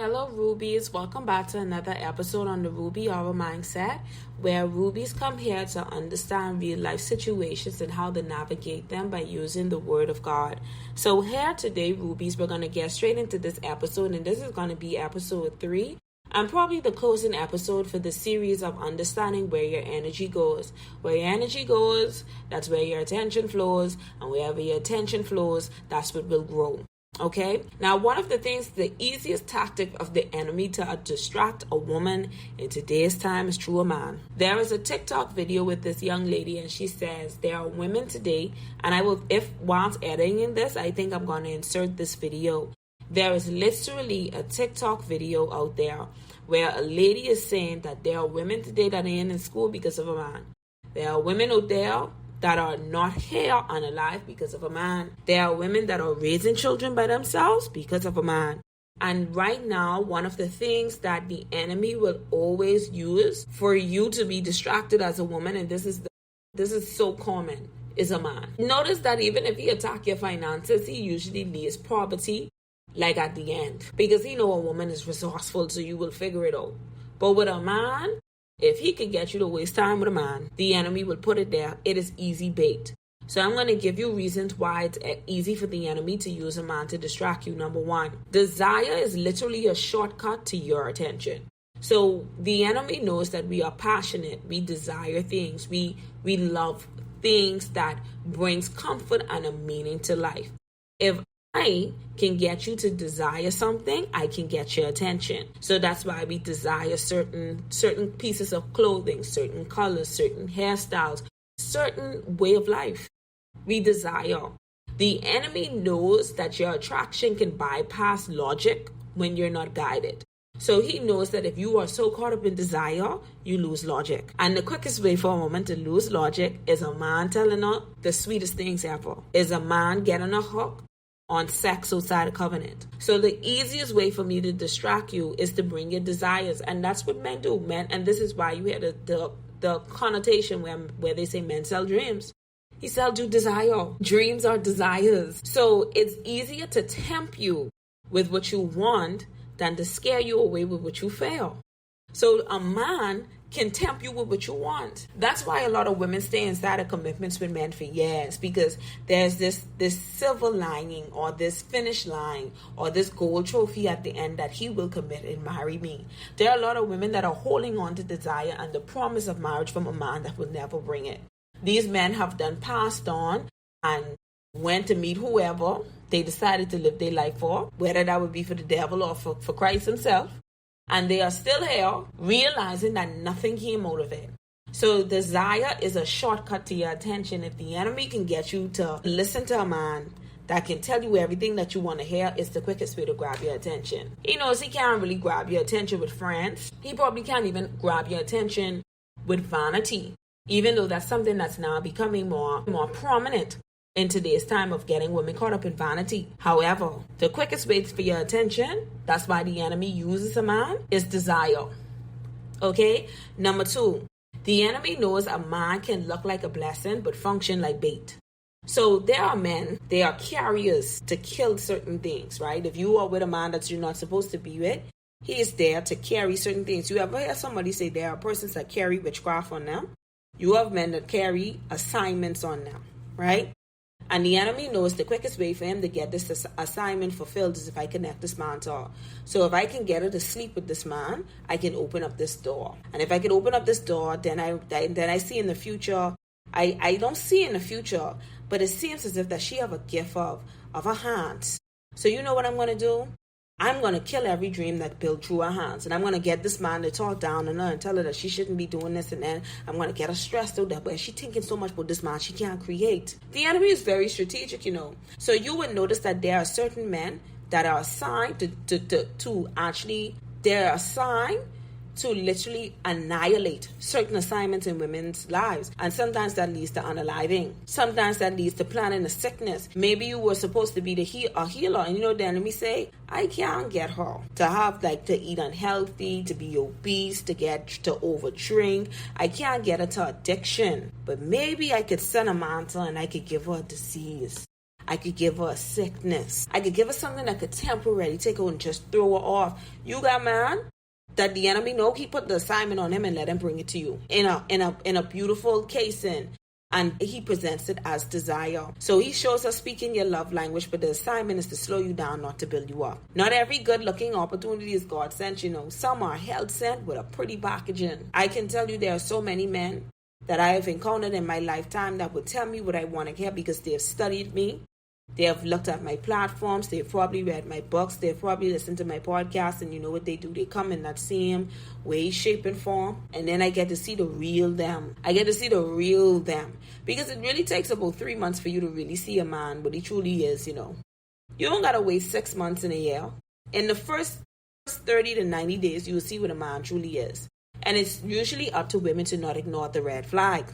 Hello, Rubies. Welcome back to another episode on the Ruby Aura Mindset, where Rubies come here to understand real life situations and how to navigate them by using the Word of God. So, here today, Rubies, we're going to get straight into this episode, and this is going to be episode 3. And probably the closing episode for the series of understanding where your energy goes. Where your energy goes, that's where your attention flows. And wherever your attention flows, that's what will grow. Okay, now one of the things, the easiest tactic of the enemy to distract a woman in today's time is through a man. There is a TikTok video with this young lady, and she says there are women today, and I will, if whilst editing this, I think I'm going to insert this video. There is literally a TikTok video out there where a lady is saying that there are women today that are in school because of a man. There are women out there that are not here and alive because of a man. There are women that are raising children by themselves because of a man. And right now, one of the things that the enemy will always use for you to be distracted as a woman, and this is so common, is a man. Notice that even if he attack your finances, he usually leaves poverty like at the end, because he know a woman is resourceful, so you will figure it out. But with a man, if he could get you to waste time with a man, the enemy will put it there. It is easy bait. So I'm going to give you reasons why it's easy for the enemy to use a man to distract you. Number one, desire is literally a shortcut to your attention. So the enemy knows that we are passionate. We desire things. We love things that brings comfort and a meaning to life. If I can get you to desire something, I can get your attention. So that's why we desire certain pieces of clothing, certain colors, certain hairstyles, certain way of life. We desire. The enemy knows that your attraction can bypass logic when you're not guided. So he knows that if you are so caught up in desire, you lose logic. And the quickest way for a woman to lose logic is a man telling her the sweetest things ever. Is a man getting a hook on sex outside a covenant. So the easiest way for me to distract you is to bring your desires. And that's what men do, men. And this is why you hear the connotation where they say men sell dreams. He sells you desire. Dreams are desires. So it's easier to tempt you with what you want than to scare you away with what you fail. So a man can tempt you with what you want. That's why a lot of women stay inside of commitments with men for years, because there's this silver lining or this finish line or this gold trophy at the end that he will commit and marry me. There are a lot of women that are holding on to desire and the promise of marriage from a man that will never bring it. These men have done passed on and went to meet whoever they decided to live their life for, whether that would be for the devil or for Christ himself. And they are still here, realizing that nothing came out of it. So desire is a shortcut to your attention. If the enemy can get you to listen to a man that can tell you everything that you want to hear, it's the quickest way to grab your attention. He knows he can't really grab your attention with friends. He probably can't even grab your attention with vanity, even though that's something that's now becoming more prominent in today's time of getting women caught up in vanity. However, the quickest way for your attention, that's why the enemy uses a man, is desire. Okay? Number 2, the enemy knows a man can look like a blessing but function like bait. So there are men, they are carriers to kill certain things, right? If you are with a man that you're not supposed to be with, he is there to carry certain things. You ever hear somebody say there are persons that carry witchcraft on them? You have men that carry assignments on them, right? And the enemy knows the quickest way for him to get this assignment fulfilled is if I connect this man to her. So if I can get her to sleep with this man, I can open up this door. And if I can open up this door, then I see in the future, I don't see in the future, but it seems as if that she have a gift of her hands. So you know what I'm going to do? I'm going to kill every dream that built through her hands. And I'm going to get this man to talk down on her and tell her that she shouldn't be doing this. And then I'm going to get her stressed out that, but she's thinking so much about this man, she can't create. The enemy is very strategic, you know. So you would notice that there are certain men that are assigned they're assigned to literally annihilate certain assignments in women's lives. And sometimes that leads to unaliving. Sometimes that leads to planning a sickness. Maybe you were supposed to be a healer, and you know the enemy say, I can't get her to have to eat unhealthy, to be obese, to overdrink. I can't get her to addiction. But maybe I could send a mantle and I could give her a disease. I could give her a sickness. I could give her something that could temporarily take her and just throw her off. You got man that the enemy know, he put the assignment on him and let him bring it to you in a beautiful casing. And he presents it as desire. So he shows us speaking your love language, but the assignment is to slow you down, not to build you up. Not every good looking opportunity is God sent, Some are hell sent with a pretty packaging. I can tell you there are so many men that I have encountered in my lifetime that would tell me what I want to hear because they have studied me. They have looked at my platforms. They've probably read my books. They've probably listened to my podcast. And you know what they do? They come in that same way, shape, and form. And then I get to see the real them. I get to see the real them. Because it really takes about 3 months for you to really see a man, what he truly is, You don't got to wait 6 months in a year. In the first 30 to 90 days, you will see what a man truly is. And it's usually up to women to not ignore the red flag.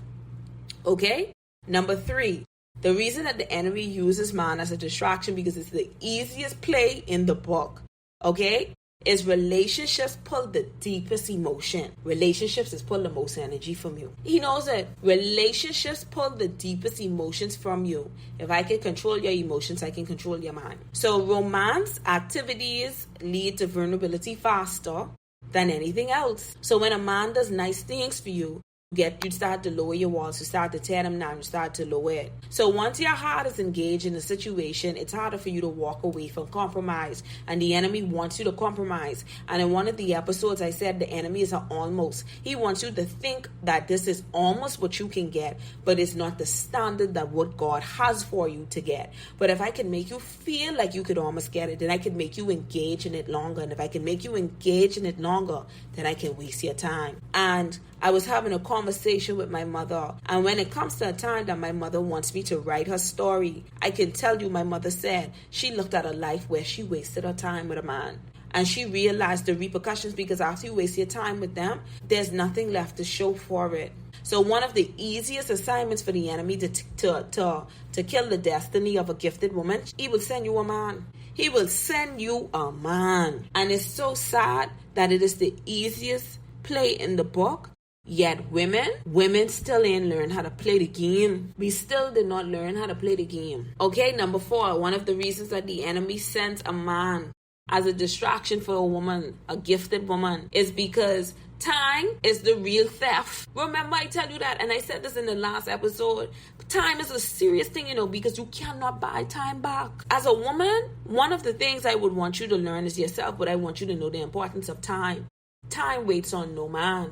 Okay? Number 3. The reason that the enemy uses man as a distraction because it's the easiest play in the book, okay, is relationships pull the deepest emotion. Relationships is pull the most energy from you. He knows it. Relationships pull the deepest emotions from you. If I can control your emotions, I can control your mind. So romance activities lead to vulnerability faster than anything else. So when a man does nice things for you, you start to lower your walls, you start to tear them down, you start to lower it. So once your heart is engaged in a situation, it's harder for you to walk away from compromise. And the enemy wants you to compromise. And in one of the episodes, I said the enemy is almost. He wants you to think that this is almost what you can get, but it's not the standard that what God has for you to get. But if I can make you feel like you could almost get it, then I can make you engage in it longer. And if I can make you engage in it longer, then I can waste your time. And I was having a conversation with my mother, and when it comes to a time that my mother wants me to write her story, I can tell you my mother said she looked at a life where she wasted her time with a man. And she realized the repercussions because after you waste your time with them, there's nothing left to show for it. So one of the easiest assignments for the enemy to kill the destiny of a gifted woman, he will send you a man. He will send you a man. And it's so sad that it is the easiest play in the book. Yet women still ain't learn how to play the game. We still did not learn how to play the game. Okay, number 4, one of the reasons that the enemy sends a man as a distraction for a woman, a gifted woman, is because time is the real theft. Remember, I tell you that, and I said this in the last episode. Time is a serious thing, because you cannot buy time back. As a woman, one of the things I would want you to learn is yourself, but I want you to know the importance of time. Time waits on no man.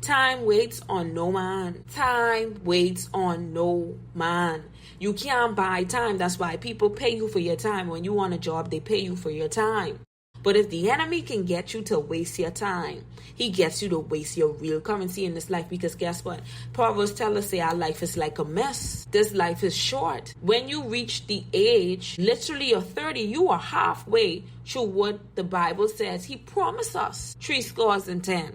Time waits on no man. Time waits on no man. You can't buy time. That's why people pay you for your time. When you want a job, they pay you for your time. But if the enemy can get you to waste your time, he gets you to waste your real currency in this life. Because guess what? Proverbs tell us, our life is like a mess. This life is short. When you reach the age, literally of 30, you are halfway through what the Bible says. He promised us 70.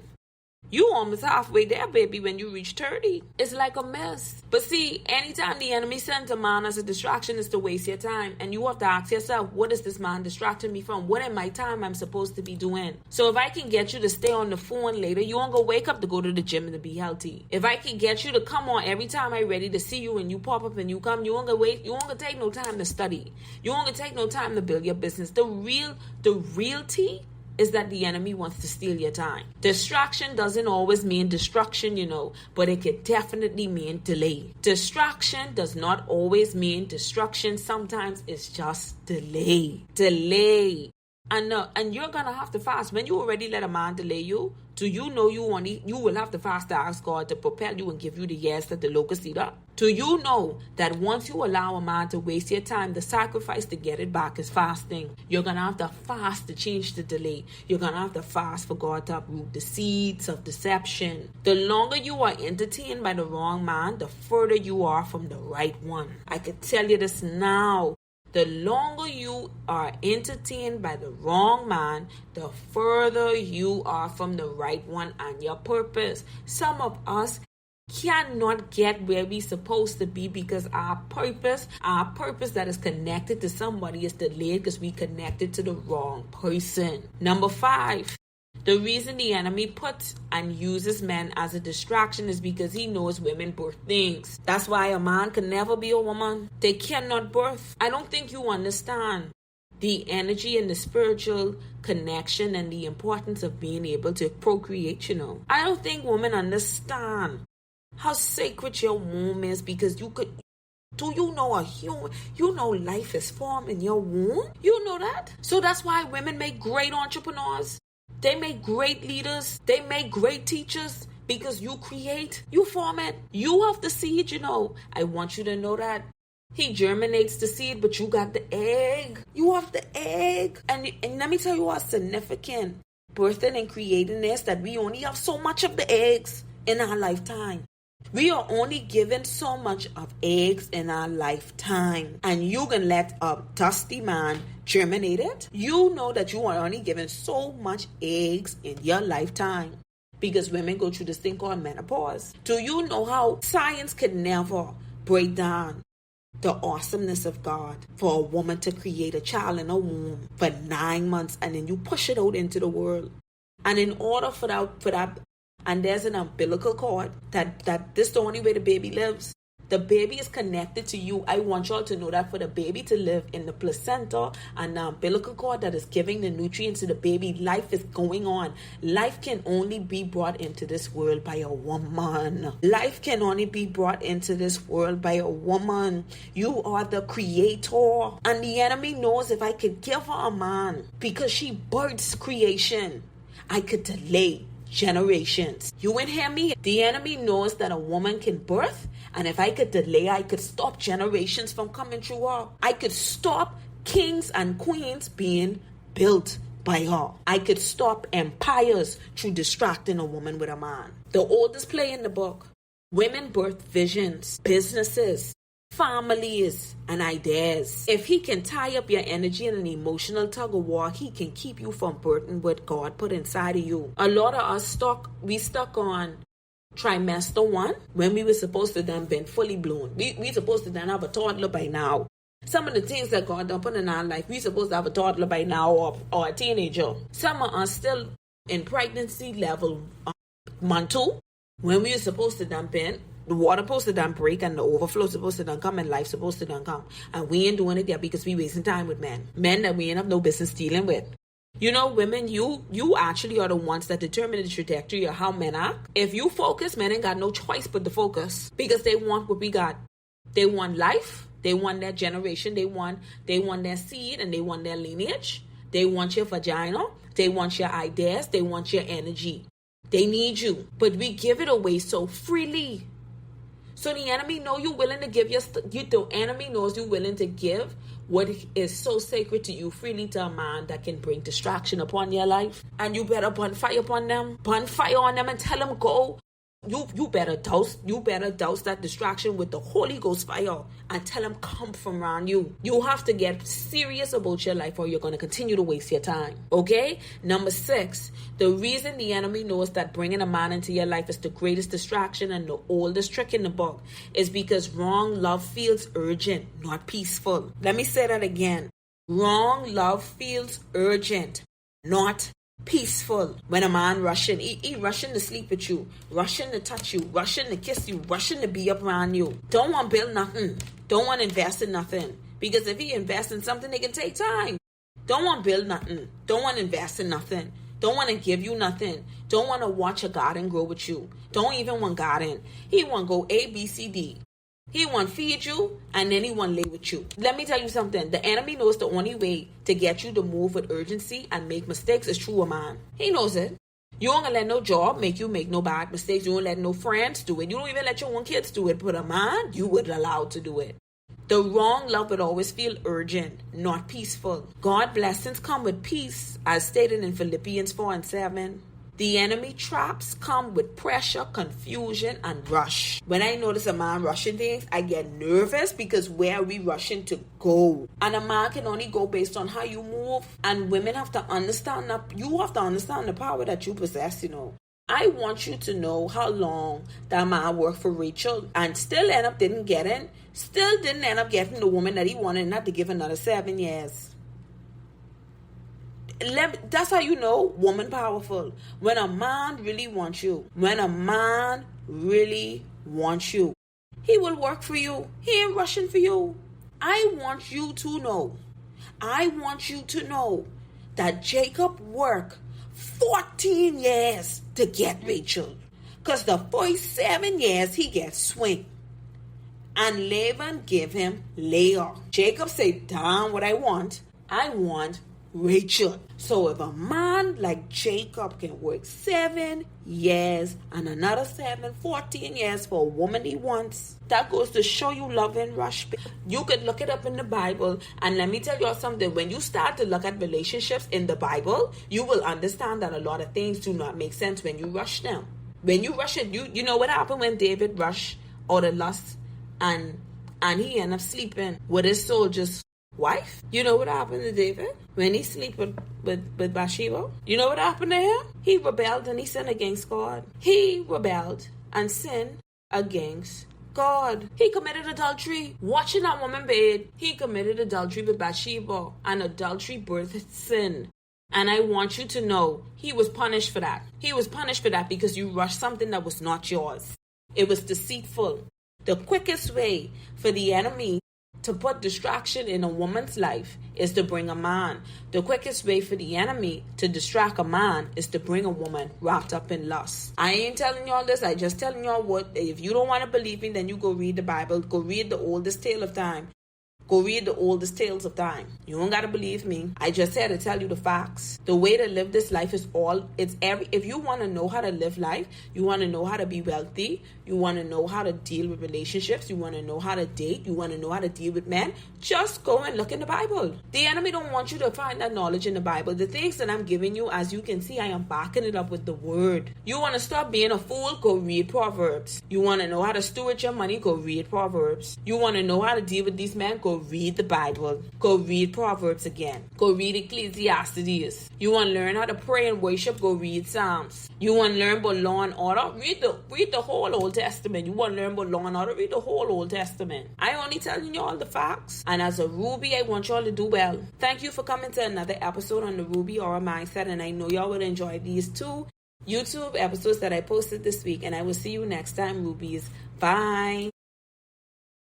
You almost halfway there, baby, when you reach 30. It's like a mess. But see, anytime the enemy sends a man as a distraction is to waste your time. And you have to ask yourself, what is this man distracting me from? What in my time I'm supposed to be doing? So if I can get you to stay on the phone later, you won't go wake up to go to the gym and to be healthy. If I can get you to come on every time I'm ready to see you and you pop up and you come, you won't go wait. You won't go take no time to study. You won't go take no time to build your business. The reality is that the enemy wants to steal your time. Distraction doesn't always mean destruction, but it could definitely mean delay. Distraction does not always mean destruction. Sometimes it's just delay. And you're gonna have to fast. When you already let a man delay you, do you know you will have to fast to ask God to propel you and give you the years that the locust eat up? Do you know that once you allow a man to waste your time, the sacrifice to get it back is fasting? You're gonna have to fast to change the delay. You're gonna have to fast for God to uproot the seeds of deception. The longer you are entertained by the wrong man, the further you are from the right one. I can tell you this now. The longer you are entertained by the wrong man, the further you are from the right one and your purpose. Some of us cannot get where we're supposed to be because our purpose that is connected to somebody is delayed because we connected to the wrong person. Number 5. The reason the enemy puts and uses men as a distraction is because he knows women birth things. That's why a man can never be a woman. They cannot birth. I don't think you understand the energy and the spiritual connection and the importance of being able to procreate, I don't think women understand how sacred your womb is, because do you know a human, life is formed in your womb? You know that? So that's why women make great entrepreneurs. They make great leaders. They make great teachers, because you create, you form it. You have the seed, I want you to know that. He germinates the seed, but you got the egg. You have the egg. And let me tell you what's significant. Birthing and creating this, that we only have so much of the eggs in our lifetime. We are only given so much of eggs in our lifetime. And you can let a dusty man germinate it. You know that you are only given so much eggs in your lifetime, because women go through this thing called menopause. Do you know how science can never break down the awesomeness of God for a woman to create a child in a womb for 9 months, and then you push it out into the world? And in order for that, and there's an umbilical cord that this is the only way the baby lives. The baby is connected to you. I want y'all to know that for the baby to live in the placenta and the umbilical cord that is giving the nutrients to the baby, life is going on. Life can only be brought into this world by a woman. Life can only be brought into this world by a woman. You are the creator. And the enemy knows if I could give her a man, because she births creation, I could delay generations. You ain't hear me? The enemy knows that a woman can birth, and if I could delay, I could stop generations from coming through her. I could stop kings and queens being built by her. I could stop empires through distracting a woman with a man. The oldest play in the book. Women birth visions, businesses, families, and ideas. If he can tie up your energy in an emotional tug of war, he can keep you from birthing what God put inside of you. A lot of us stuck on trimester 1 when we were supposed to then been fully blown. We supposed to then have a toddler by now. Some of the things that God done put in our life, we supposed to have a toddler by now, or a teenager. Some of us still in pregnancy level month 2 when we were supposed to then been. The water supposed to done break and the overflow supposed to done come and life supposed to done come. And we ain't doing it yet because we wasting time with men. Men that we ain't have no business dealing with. Women, you actually are the ones that determine the trajectory of how men act. If you focus, men ain't got no choice but to focus, because they want what we got. They want life. They want their generation. They want their seed, and they want their lineage. They want your vagina. They want your ideas. They want your energy. They need you. But we give it away so freely. So the enemy knows you're willing to give the enemy knows you're willing to give what is so sacred to you freely to a man that can bring distraction upon your life. And you better burn fire upon them. Burn fire on them and tell them go. You better douse that distraction with the Holy Ghost fire and tell them come from around you. You have to get serious about your life, or you're going to continue to waste your time. Okay? Number 6, the reason the enemy knows that bringing a man into your life is the greatest distraction and the oldest trick in the book is because wrong love feels urgent, not peaceful. Let me say that again. Wrong love feels urgent, not peaceful. When a man rushing, he rushing to sleep with you, rushing to touch you, rushing to kiss you, rushing to be up around you. Don't want to build nothing. Don't want to invest in nothing. Because if he invests in something, it can take time. Don't want to build nothing. Don't want to invest in nothing. Don't want to give you nothing. Don't want to watch a garden grow with you. Don't even want garden. He want to go A, B, C, D. He want to feed you, and then he want to lay with you. Let me tell you something. The enemy knows the only way to get you to move with urgency and make mistakes is through a man. He knows it. You don't let no job make you make no bad mistakes. You don't let no friends do it. You don't even let your own kids do it. But a man, you would allow to do it. The wrong love would always feel urgent, not peaceful. God blessings come with peace, as stated in Philippians 4:7. The enemy traps come with pressure, confusion, and rush. When I notice a man rushing things, I get nervous because where are we rushing to go? And a man can only go based on how you move. And women have to understand that you have to understand the power that you possess, I want you to know how long that man worked for Rachel and still didn't end up getting the woman that he wanted, not to give another 7 years. That's how you know woman powerful. When a man really wants you. When a man really wants you. He will work for you. He ain't rushing for you. I want you to know. I want you to know that Jacob worked 14 years to get Rachel. Because the first 7 years he gets swing. And Laban gave him Leah. Jacob said, damn what I want Rachel. So if a man like Jacob can work 7 years and another 14 years for a woman he wants, that goes to show you love and rush. You could look it up in the Bible, and let me tell you something. When you start to look at relationships in the Bible, you will understand that a lot of things do not make sense when you rush them. When you rush it, you know what happened when David rushed out of lust and he ended up sleeping with his soldier's wife? You know what happened to David when he sleep with Bathsheba? You know what happened to him? He rebelled and he sinned against God. He rebelled and sinned against God. He committed adultery. Watching that woman bathe, he committed adultery with Bathsheba, and adultery birthed sin. And I want you to know he was punished for that. He was punished for that because you rushed something that was not yours. It was deceitful. The quickest way for the enemy to put distraction in a woman's life is to bring a man. The quickest way for the enemy to distract a man is to bring a woman wrapped up in lust. I ain't telling y'all this. I just telling y'all what. If you don't want to believe me, then you go read the Bible. Go read the oldest tale of time. Go read the oldest tales of time. You don't gotta believe me. I just had to tell you the facts. The way to live this life is if you want to know how to live life, you want to know how to be wealthy, you want to know how to deal with relationships, you want to know how to date, you want to know how to deal with men, just go and look in the Bible. The enemy don't want you to find that knowledge in the Bible. The things that I'm giving you, as you can see, I am backing it up with the word. You want to stop being a fool? Go read Proverbs. You want to know how to steward your money? Go read Proverbs. You want to know how to deal with these men? Go read the Bible. Go read Proverbs again. Go read Ecclesiastes. You want to learn how to pray and worship? Go read Psalms. You want to learn about law and order? Read the whole Old Testament. You want to learn about law and order? Read the whole Old Testament. I only telling you all the facts. And as a Ruby, I want y'all to do well. Thank you for coming to another episode on the Ruby Aura Mindset. And I know y'all will enjoy these 2 YouTube episodes that I posted this week. And I will see you next time, Rubies. Bye.